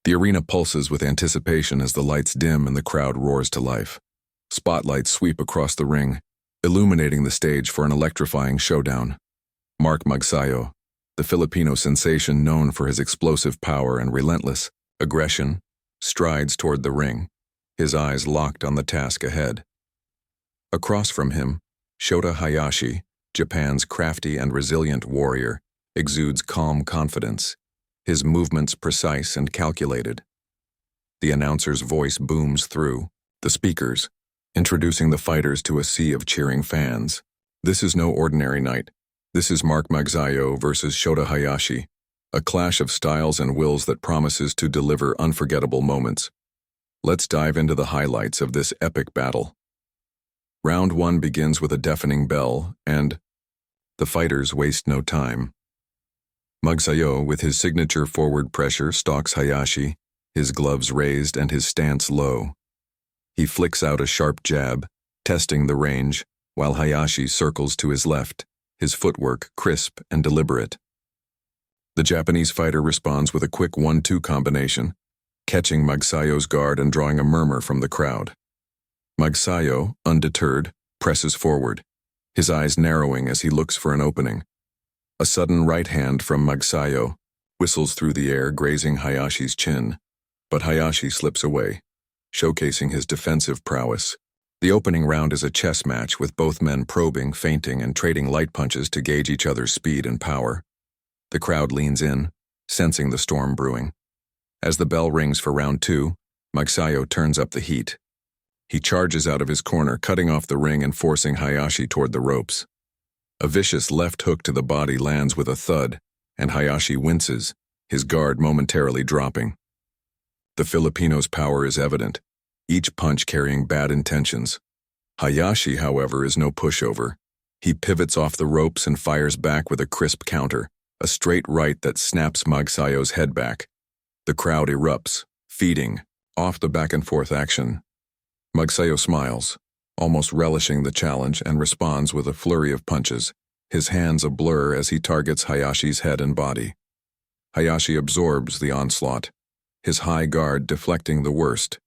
The arena pulses with anticipation as the lights dim and the crowd roars to life. Spotlights sweep across the ring, illuminating the stage for an electrifying showdown. Mark Magsayo, the Filipino sensation known for his explosive power and relentless aggression, strides toward the ring, his eyes locked on the task ahead. Across from him, Shota Hayashi, Japan's crafty and resilient warrior, exudes calm confidence, his movements precise and calculated. The announcer's voice booms through the speakers, introducing the fighters to a sea of cheering fans. This is no ordinary night. This is Mark Magsayo versus Shota Hayashi, a clash of styles and wills that promises to deliver unforgettable moments. Let's dive into the highlights of this epic battle. Round 1 begins with a deafening bell, and the fighters waste no time. Magsayo, with his signature forward pressure, stalks Hayashi, his gloves raised and his stance low. He flicks out a sharp jab, testing the range, while Hayashi circles to his left, his footwork crisp and deliberate. The Japanese fighter responds with a quick 1-2 combination, catching Magsayo's guard and drawing a murmur from the crowd. Magsayo, undeterred, presses forward, his eyes narrowing as he looks for an opening. A sudden right hand from Magsayo whistles through the air, grazing Hayashi's chin, but Hayashi slips away, showcasing his defensive prowess. The opening round is a chess match with both men probing, feinting, and trading light punches to gauge each other's speed and power. The crowd leans in, sensing the storm brewing. As the bell rings for round 2, Magsayo turns up the heat. He charges out of his corner, cutting off the ring and forcing Hayashi toward the ropes. A vicious left hook to the body lands with a thud, and Hayashi winces, his guard momentarily dropping. The Filipino's power is evident, each punch carrying bad intentions. Hayashi, however, is no pushover. He pivots off the ropes and fires back with a crisp counter, a straight right that snaps Magsayo's head back. The crowd erupts, feeding off the back-and-forth action. Magsayo smiles, almost relishing the challenge, and responds with a flurry of punches, his hands a blur as he targets Hayashi's head and body. Hayashi absorbs the onslaught, his high guard deflecting the worst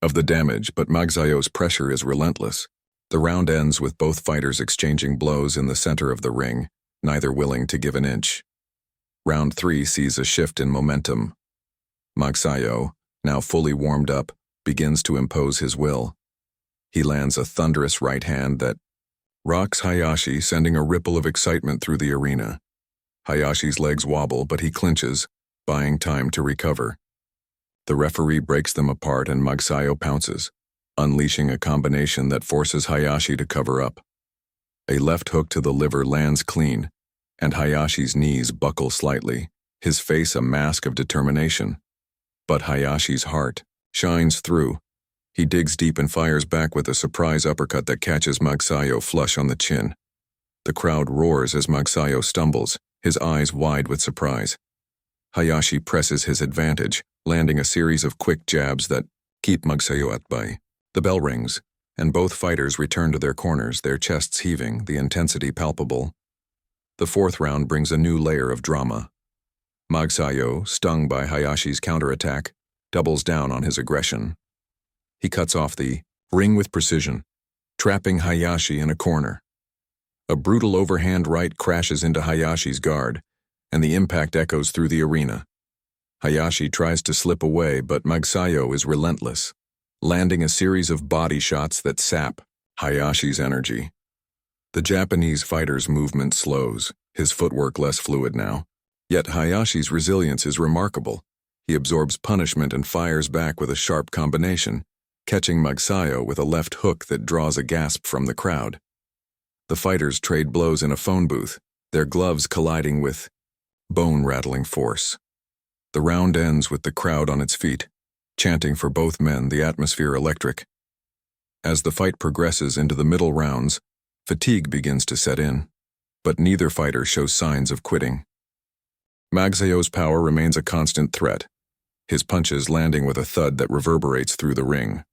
of the damage, but Magsayo's pressure is relentless. The round ends with both fighters exchanging blows in the center of the ring, neither willing to give an inch. Round 3 sees a shift in momentum. Magsayo, now fully warmed up, begins to impose his will. He lands a thunderous right hand that rocks Hayashi, sending a ripple of excitement through the arena. Hayashi's legs wobble, but he clinches, buying time to recover. The referee breaks them apart and Magsayo pounces, unleashing a combination that forces Hayashi to cover up. A left hook to the liver lands clean, and Hayashi's knees buckle slightly, his face a mask of determination. But Hayashi's heart shines through. He digs deep and fires back with a surprise uppercut that catches Magsayo flush on the chin. The crowd roars as Magsayo stumbles, his eyes wide with surprise. Hayashi presses his advantage, landing a series of quick jabs that keep Magsayo at bay. The bell rings, and both fighters return to their corners, their chests heaving, the intensity palpable. The 4th round brings a new layer of drama. Magsayo, stung by Hayashi's counterattack, doubles down on his aggression. He cuts off the ring with precision, trapping Hayashi in a corner. A brutal overhand right crashes into Hayashi's guard, and the impact echoes through the arena. Hayashi tries to slip away, but Magsayo is relentless, landing a series of body shots that sap Hayashi's energy. The Japanese fighter's movement slows, his footwork less fluid now. Yet Hayashi's resilience is remarkable. He absorbs punishment and fires back with a sharp combination, catching Magsayo with a left hook that draws a gasp from the crowd. The fighters trade blows in a phone booth, their gloves colliding with bone-rattling force. The round ends with the crowd on its feet, chanting for both men, the atmosphere electric. As the fight progresses into the middle rounds, fatigue begins to set in, but neither fighter shows signs of quitting. Magsayo's power remains a constant threat, his punches landing with a thud that reverberates through the ring.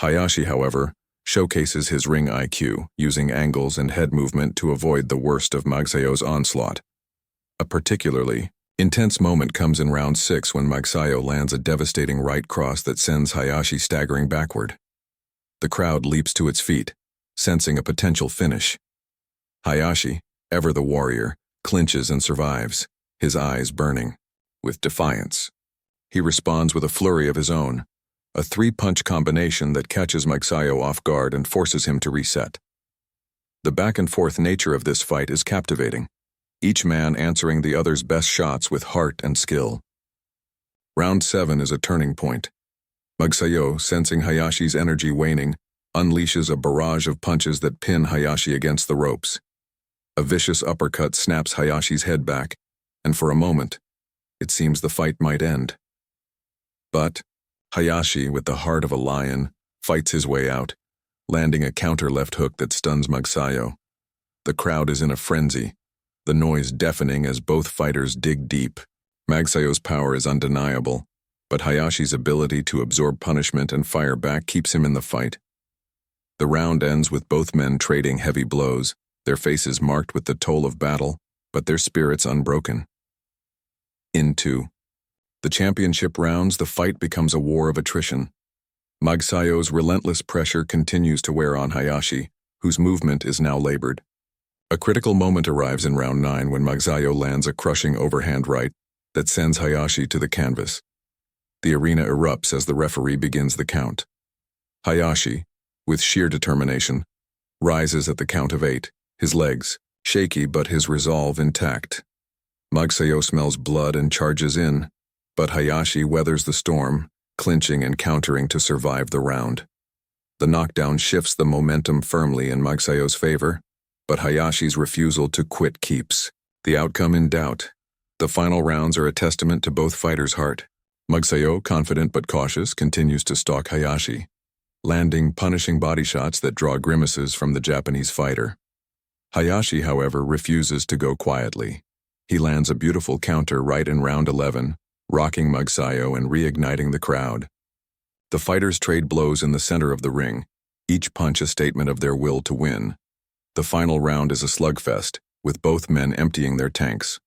Hayashi, however, showcases his ring IQ, using angles and head movement to avoid the worst of Magsayo's onslaught. A particularly Intense moment comes in round 6 when MAGSAYO lands a devastating right cross that sends Hayashi staggering backward. The crowd leaps to its feet, sensing a potential finish. Hayashi, ever the warrior, clinches and survives, his eyes burning with defiance. He responds with a flurry of his own, a 3-punch combination that catches MAGSAYO off guard and forces him to reset. The back-and-forth nature of this fight is captivating, each man answering the other's best shots with heart and skill. Round 7 is a turning point. MAGSAYO, sensing Hayashi's energy waning, unleashes a barrage of punches that pin Hayashi against the ropes. A vicious uppercut snaps Hayashi's head back, and for a moment, it seems the fight might end. But Hayashi, with the heart of a lion, fights his way out, landing a counter left hook that stuns MAGSAYO. The crowd is in a frenzy, the noise deafening as both fighters dig deep. MAGSAYO's power is undeniable, but Hayashi's ability to absorb punishment and fire back keeps him in the fight. The round ends with both men trading heavy blows, their faces marked with the toll of battle, but their spirits unbroken. Into the championship rounds, the fight becomes a war of attrition. MAGSAYO's relentless pressure continues to wear on Hayashi, whose movement is now labored. A critical moment arrives in round 9 when MAGSAYO lands a crushing overhand right that sends Hayashi to the canvas. The arena erupts as the referee begins the count. Hayashi, with sheer determination, rises at the count of 8, his legs shaky but his resolve intact. MAGSAYO smells blood and charges in, but Hayashi weathers the storm, clinching and countering to survive the round. The knockdown shifts the momentum firmly in MAGSAYO's favor, but Hayashi's refusal to quit keeps the outcome in doubt. The final rounds are a testament to both fighters' heart. MAGSAYO, confident but cautious, continues to stalk Hayashi, landing punishing body shots that draw grimaces from the Japanese fighter. Hayashi, however, refuses to go quietly. He lands a beautiful counter right in round 11, rocking MAGSAYO and reigniting the crowd. The fighters trade blows in the center of the ring, each punch a statement of their will to win. The final round is a slugfest, with both men emptying their tanks.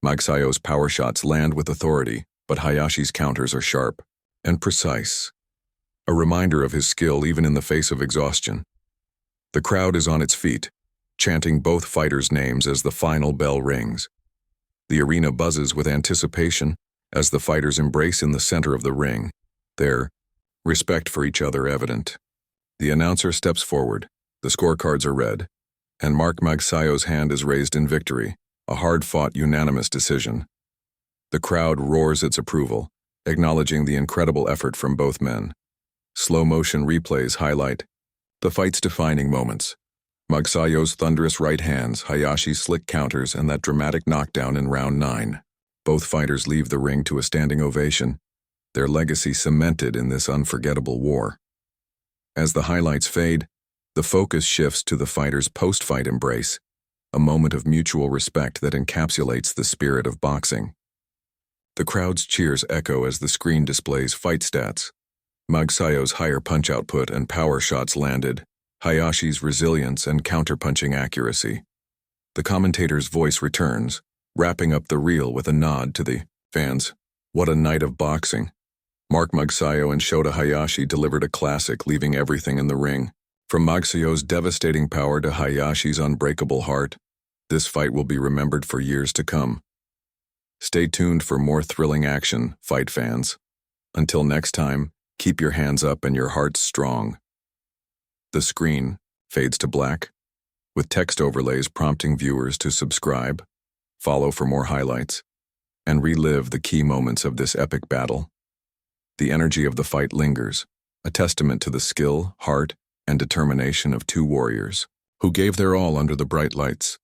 MAGSAYO's power shots land with authority, but Hayashi's counters are sharp and precise, a reminder of his skill even in the face of exhaustion. The crowd is on its feet, chanting both fighters' names as the final bell rings. The arena buzzes with anticipation as the fighters embrace in the center of the ring, their respect for each other evident. The announcer steps forward, the scorecards are read, and MAGSAYO's hand is raised in victory, a hard-fought unanimous decision. The crowd roars its approval, acknowledging the incredible effort from both men. Slow-motion replays highlight the fight's defining moments. MAGSAYO's thunderous right hands, Hayashi's slick counters, and that dramatic knockdown in round 9. Both fighters leave the ring to a standing ovation, their legacy cemented in this unforgettable war. As the highlights fade, the focus shifts to the fighters' post-fight embrace, a moment of mutual respect that encapsulates the spirit of boxing. The crowd's cheers echo as the screen displays fight stats. MAGSAYO's higher punch output and power shots landed, Hayashi's resilience and counterpunching accuracy. The commentator's voice returns, wrapping up the reel with a nod to the fans. What a night of boxing. MAGSAYO and Shota Hayashi delivered a classic, leaving everything in the ring. From MAGSAYO's devastating power to Hayashi's unbreakable heart, this fight will be remembered for years to come. Stay tuned for more thrilling action, fight fans. Until next time, keep your hands up and your hearts strong. The screen fades to black, with text overlays prompting viewers to subscribe, follow for more highlights, and relive the key moments of this epic battle. The energy of the fight lingers, a testament to the skill, heart, and determination of two warriors who gave their all under the bright lights.